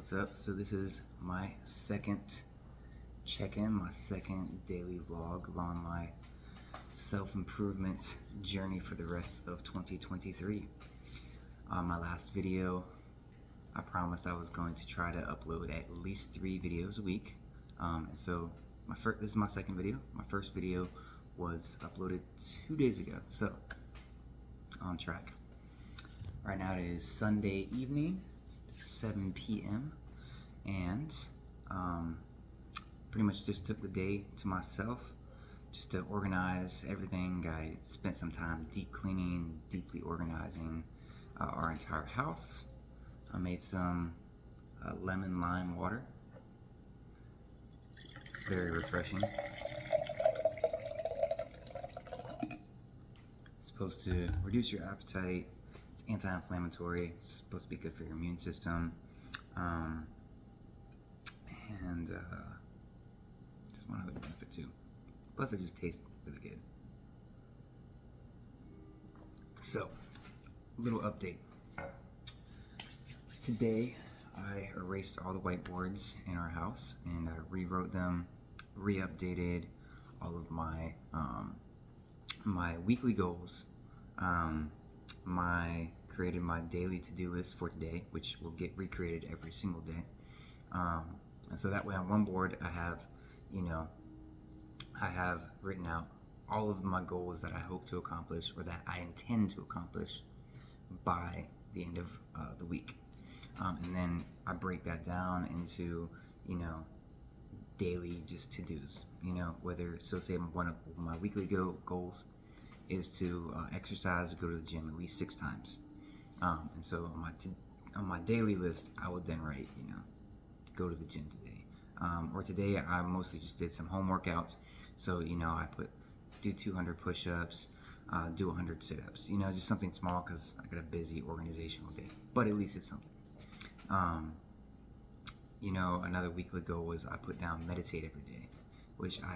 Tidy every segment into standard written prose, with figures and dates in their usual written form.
what's up? So this is my second check-in, my second daily vlog on my self-improvement journey for the rest of 2023. On my last video, I promised I was going to try to upload at least 3 videos a week. And so this is my second video. My first video was uploaded 2 days ago, so on track. Right now it is Sunday evening, 7 p.m. and pretty much just took the day to myself just to organize everything. I spent some time deep cleaning, deeply organizing our entire house. I made some lemon lime water. It's very refreshing. It's supposed to reduce your appetite. It's anti-inflammatory. It's supposed to be good for your immune system. And just one other benefit too. Plus it just tastes really good. So, little update. Today I erased all the whiteboards in our house and I rewrote them, re-updated all of my my weekly goals. Created my daily to-do list for today, which will get recreated every single day. And so that way on one board I have written out all of my goals that I hope to accomplish or that I intend to accomplish by the end of the week. And then I break that down into, daily just to-dos, say one of my weekly goals is to exercise or go to the gym at least 6 times. And so on my daily list, I would then write, go to the gym today. Or today, I mostly just did some home workouts. So, I do 200 push-ups, do 100 sit-ups. Just something small because I got a busy organizational day. But at least it's something. Another weekly goal was I put down meditate every day, which I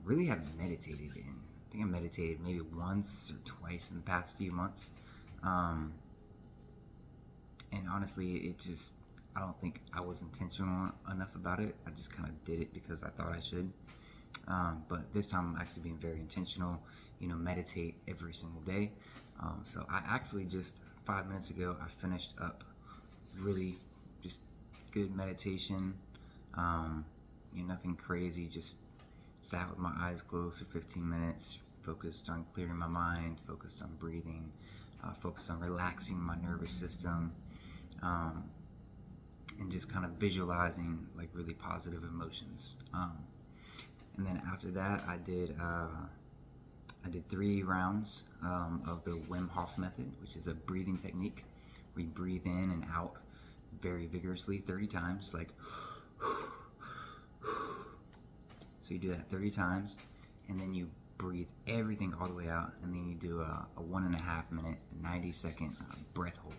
really haven't meditated in. I think I meditated maybe once or twice in the past few months. And honestly, I don't think I was intentional enough about it. I just kind of did it because I thought I should. But this time I'm actually being very intentional, meditate every single day. So I actually just 5 minutes ago, I finished up really just good meditation. Nothing crazy, just sat with my eyes closed for 15 minutes, focused on clearing my mind, focused on breathing, focused on relaxing my nervous system, and just kind of visualizing like really positive emotions. And then after that, I did 3 rounds of the Wim Hof method, which is a breathing technique. We breathe in and out very vigorously 30 times, like so you do that 30 times, and then you breathe everything all the way out, and then you do a 1.5 minute, 90-second breath hold,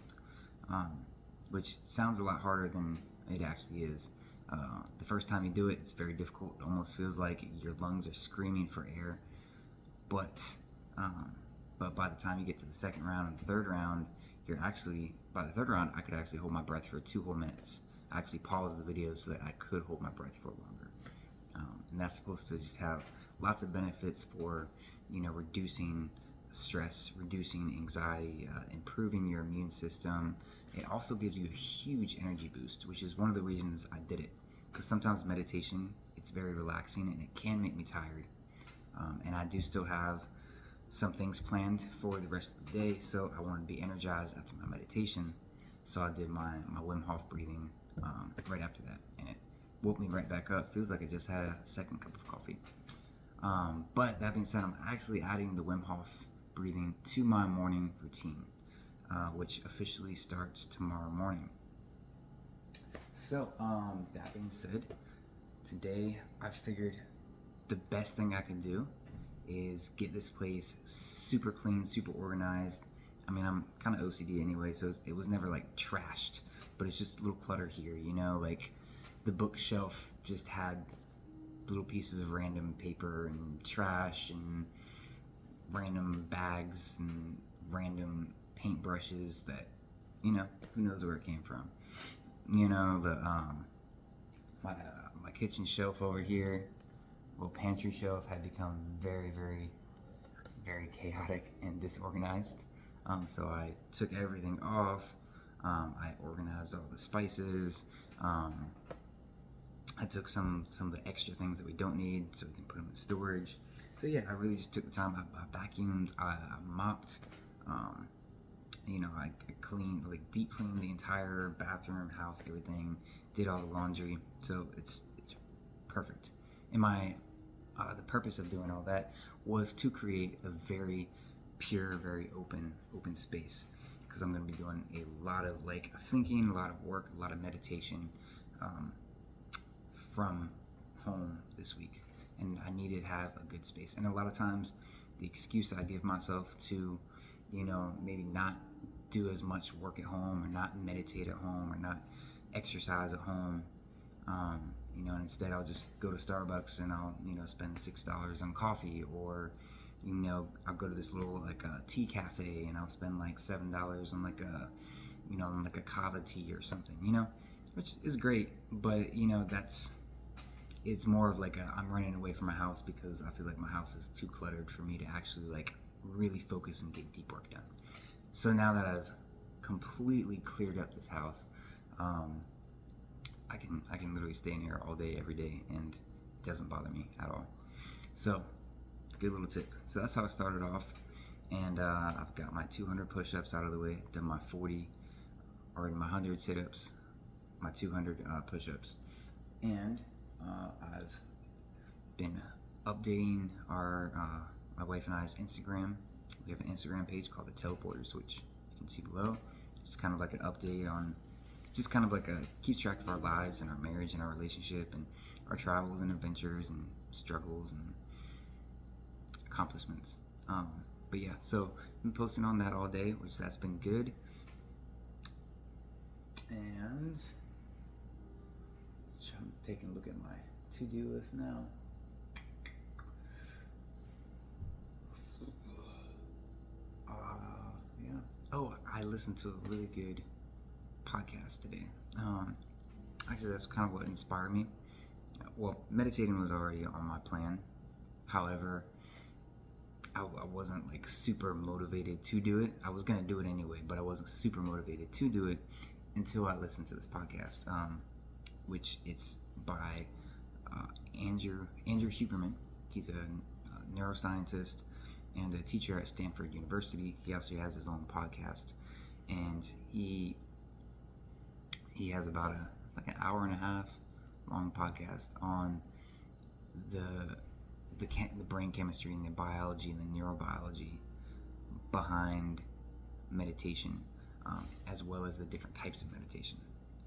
which sounds a lot harder than it actually is. The first time you do it, it's very difficult. It almost feels like your lungs are screaming for air, but by the time you get to the second round and the third round, by the third round, I could actually hold my breath for 2 whole minutes. I actually paused the video so that I could hold my breath for longer. And that's supposed to just have lots of benefits for, reducing stress, reducing anxiety, improving your immune system. It also gives you a huge energy boost, which is one of the reasons I did it. Because sometimes meditation, it's very relaxing and it can make me tired. And I do still have some things planned for the rest of the day, so I wanted to be energized after my meditation. So I did my Wim Hof breathing right after that, and it woke me right back up. Feels like I just had a second cup of coffee. But that being said, I'm actually adding the Wim Hof breathing to my morning routine, which officially starts tomorrow morning. So that being said, today I figured the best thing I can do is get this place super clean, super organized. I mean, I'm kind of OCD anyway, so it was never like trashed, but it's just a little clutter here, like the bookshelf just had little pieces of random paper and trash and random bags and random paintbrushes that, who knows where it came from. You know, my kitchen shelf over here, little pantry shelf, had become very, very, very chaotic and disorganized. So I took everything off. I organized all the spices. I took some of the extra things that we don't need, so we can put them in storage. So yeah, I really just took the time. I vacuumed, I mopped. I cleaned, like deep cleaned the entire bathroom, house, everything. Did all the laundry, so it's perfect. And the purpose of doing all that was to create a very pure, very open space, because I'm going to be doing a lot of like thinking, a lot of work, a lot of meditation from home this week, and I needed to have a good space. And a lot of times the excuse I give myself to maybe not do as much work at home, or not meditate at home, or not exercise at home, and instead I'll just go to Starbucks and I'll spend $6 on coffee, or I'll go to this little like tea cafe and I'll spend like $7 on like a kava tea or something, which is great, but it's more of like I'm running away from my house because I feel like my house is too cluttered for me to actually like really focus and get deep work done. So now that I've completely cleared up this house, I can literally stay in here all day, every day, and it doesn't bother me at all. So, good little tip. So that's how I started off, and I've got my 200 push-ups out of the way, done my 40, or my 100 sit-ups, my 200 push-ups, and I've been updating my wife and I's Instagram. We have an Instagram page called The Teleporters, which you can see below. It's kind of like an update on, just kind of like keeps track of our lives and our marriage and our relationship and our travels and adventures and struggles and accomplishments. But yeah, so I've been posting on that all day, which that's been good. And I'm taking a look at my to-do list now. Yeah. Oh, I listened to a really good podcast today. Actually, that's kind of what inspired me. Well, meditating was already on my plan. However, I wasn't like super motivated to do it. I was gonna do it anyway, but I wasn't super motivated to do it until I listened to this podcast, which it's by Andrew Huberman. He's a neuroscientist and a teacher at Stanford University. He also has his own podcast, and he has about it's like an hour and a half long podcast on the brain chemistry and the biology and the neurobiology behind meditation, as well as the different types of meditation.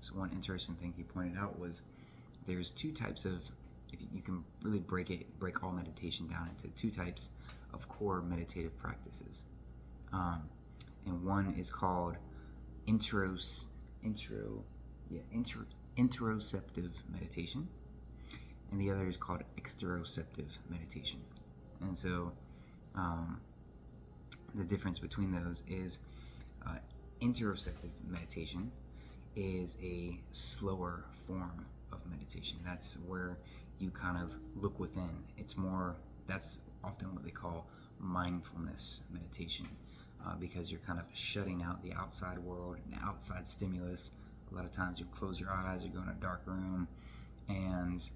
So one interesting thing he pointed out was there's two types of, if you can really break all meditation down into two types of core meditative practices, and one is called interoceptive meditation, and the other is called exteroceptive meditation. And so the difference between those is interoceptive meditation is a slower form of meditation. That's where you kind of look within. That's often what they call mindfulness meditation, because you're kind of shutting out the outside world and the outside stimulus. A lot of times you close your eyes, you go in a dark room, and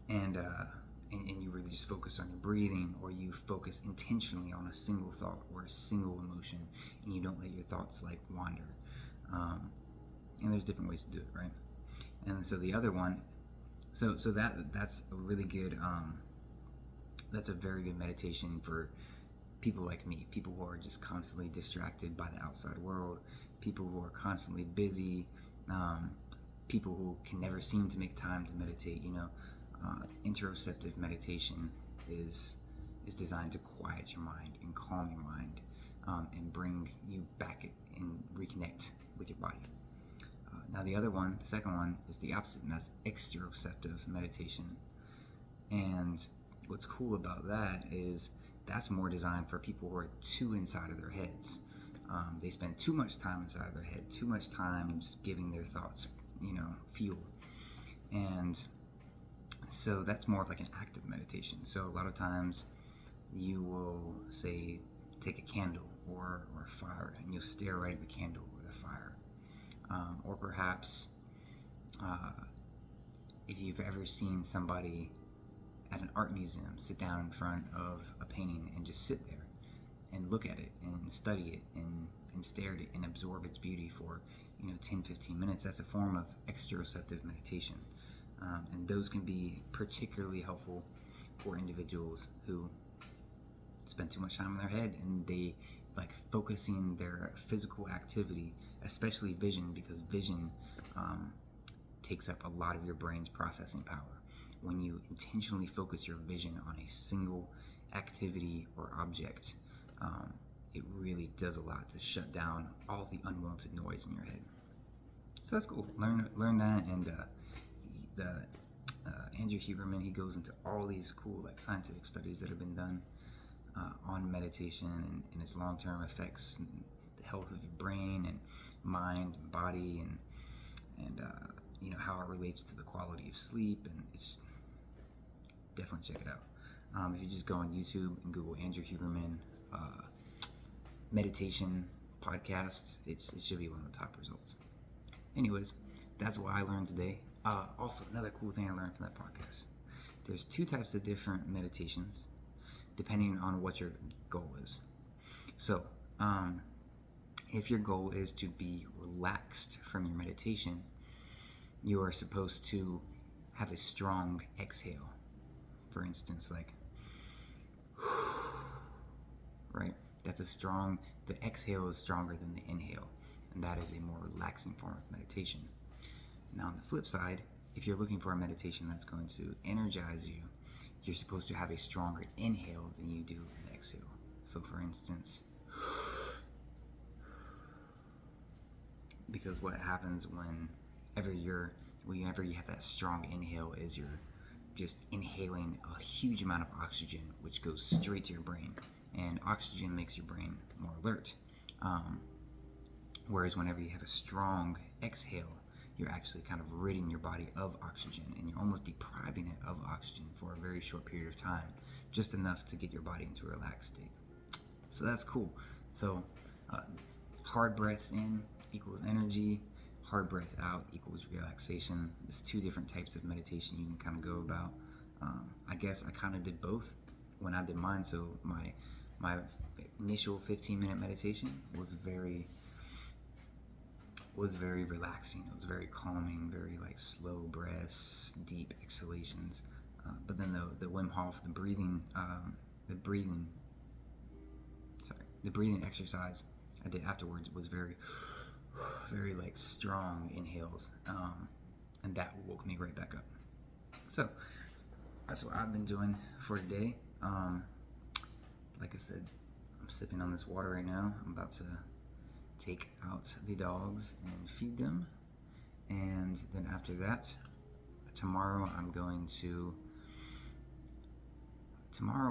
you really just focus on your breathing, or you focus intentionally on a single thought or a single emotion, and you don't let your thoughts like wander. And there's different ways to do it, right? And so the other one, so that's a really good, that's a very good meditation for people like me, people who are just constantly distracted by the outside world, people who are constantly busy, people who can never seem to make time to meditate. Interoceptive meditation is designed to quiet your mind and calm your mind, and bring you back and reconnect with your body. Now the second one, is the opposite, and that's exteroceptive meditation. And what's cool about that is that's more designed for people who are too inside of their heads, They spend too much time inside their head, too much time just giving their thoughts, fuel. And so that's more of like an active meditation. So a lot of times you will say, take a candle or a fire, and you'll stare right at the candle or the fire. Or perhaps if you've ever seen somebody at an art museum sit down in front of a painting and just sit there and look at it and study it and stare at it and absorb its beauty for 10-15 minutes, that's a form of exteroceptive meditation. And those can be particularly helpful for individuals who spend too much time in their head and they like focusing their physical activity, especially vision, because vision takes up a lot of your brain's processing power. When you intentionally focus your vision on a single activity or object, it really does a lot to shut down all the unwanted noise in your head. So that's cool. Learn that, and Andrew Huberman, he goes into all these cool like scientific studies that have been done on meditation and its long-term effects, and the health of your brain and mind and body, and how it relates to the quality of sleep. And it's definitely check it out. If you just go on YouTube and Google Andrew Huberman meditation podcast, it should be one of the top results. Anyways, that's what I learned today. Also, another cool thing I learned from that podcast, there's 2 types of different meditations depending on what your goal is. So if your goal is to be relaxed from your meditation, you are supposed to have a strong exhale. For instance, like right, the exhale is stronger than the inhale, and that is a more relaxing form of meditation. Now, on the flip side, if you're looking for a meditation that's going to energize you, you're supposed to have a stronger inhale than you do an exhale. So for instance, because what happens whenever you have that strong inhale is you're just inhaling a huge amount of oxygen, which goes straight to your brain, and oxygen makes your brain more alert. Whereas whenever you have a strong exhale, you're actually kind of ridding your body of oxygen, and you're almost depriving it of oxygen for a very short period of time, just enough to get your body into a relaxed state. So that's cool. So hard breaths in equals energy, hard breaths out equals relaxation. There's 2 different types of meditation you can kind of go about. I guess I kind of did both when I did mine. So my initial 15-minute meditation was very relaxing. It was very calming, very like slow breaths, deep exhalations. But then the Wim Hof, the breathing exercise I did afterwards was very like strong inhales, and that woke me right back up. So that's what I've been doing for today. Like I said, I'm sipping on this water right now. I'm about to take out the dogs and feed them, and then after that, tomorrow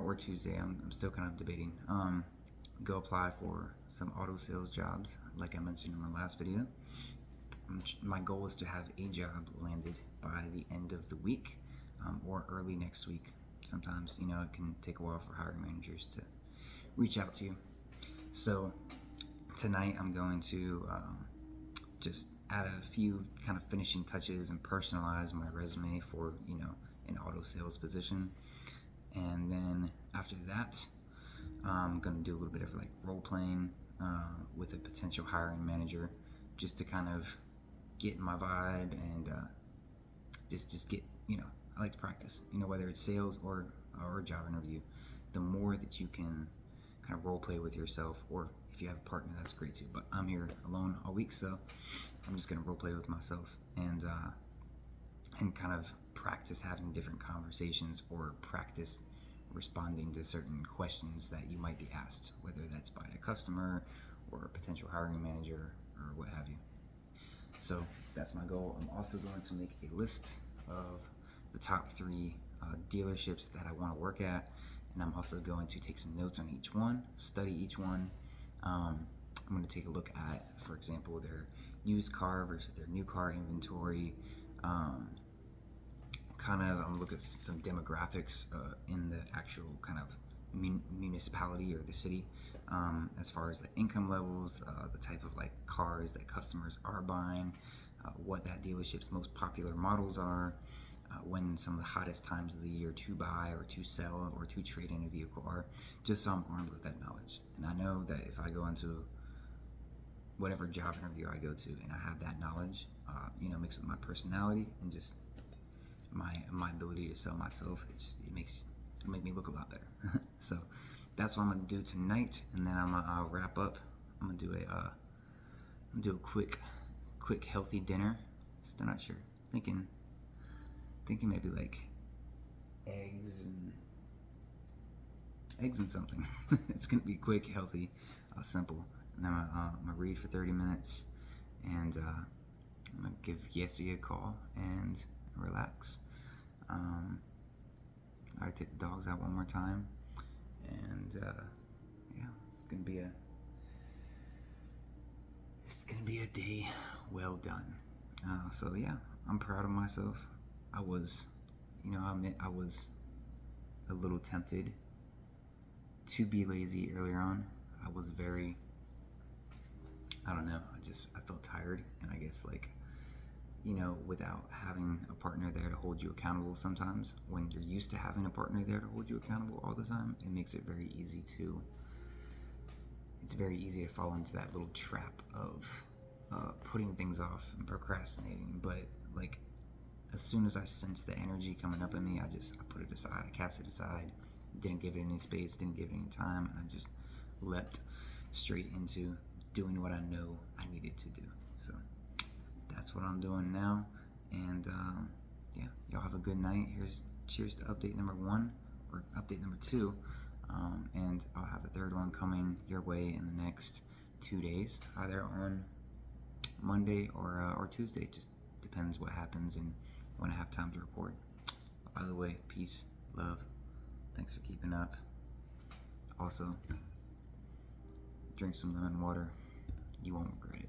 or Tuesday, I'm still kind of debating, go apply for some auto sales jobs like I mentioned in my last video. My goal is to have a job landed by the end of the week, or early next week. Sometimes it can take a while for hiring managers to reach out to you. So tonight I'm going to just add a few kind of finishing touches and personalize my resume for an auto sales position, and then after that I'm going to do a little bit of like role playing with a potential hiring manager, just to kind of get my vibe and just get I like to practice, whether it's sales or a job interview. The more that you can kind of role play with yourself, or if you have a partner, that's great too. But I'm here alone all week, so I'm just gonna role play with myself and kind of practice having different conversations, or practice responding to certain questions that you might be asked, whether that's by a customer or a potential hiring manager or what have you. So that's my goal. I'm also going to make a list of the top 3 dealerships that I want to work at, and I'm also going to take some notes on each one, study each one, I'm going to take a look at, for example, their used car versus their new car inventory. I'm going to look at some demographics in the actual kind of municipality or the city, as far as the income levels, the type of like cars that customers are buying, what that dealership's most popular models are, when some of the hottest times of the year to buy or to sell or to trade in a vehicle are, just so I'm armed with that knowledge. And I know that if I go into whatever job interview I go to and I have that knowledge, mixed with my personality and just my ability to sell myself, it'll make me look a lot better. So that's what I'm gonna do tonight, and then I'm gonna wrap up. I'm gonna do a quick healthy dinner. Still not sure. Thinking maybe like eggs and something. It's gonna be quick, healthy, simple. And then I'm gonna read for 30 minutes, and I'm gonna give Yessie a call and relax. I take the dogs out one more time, and it's gonna be a day well done. So yeah, I'm proud of myself. I admit I was a little tempted to be lazy earlier on. I was very, I don't know, I felt tired, and I guess without having a partner there to hold you accountable, sometimes when you're used to having a partner there to hold you accountable all the time, it makes it very easy to fall into that little trap of putting things off and procrastinating. But like, as soon as I sensed the energy coming up in me, I put it aside, I cast it aside, didn't give it any space, didn't give it any time, and I just leapt straight into doing what I know I needed to do. So that's what I'm doing now, and y'all have a good night. Cheers to update number 1, or update number 2, and I'll have a third one coming your way in the next 2 days, either on Monday or Tuesday. Just depends what happens and when I have time to record. By the way, peace, love, thanks for keeping up. Also, drink some lemon water, you won't regret it.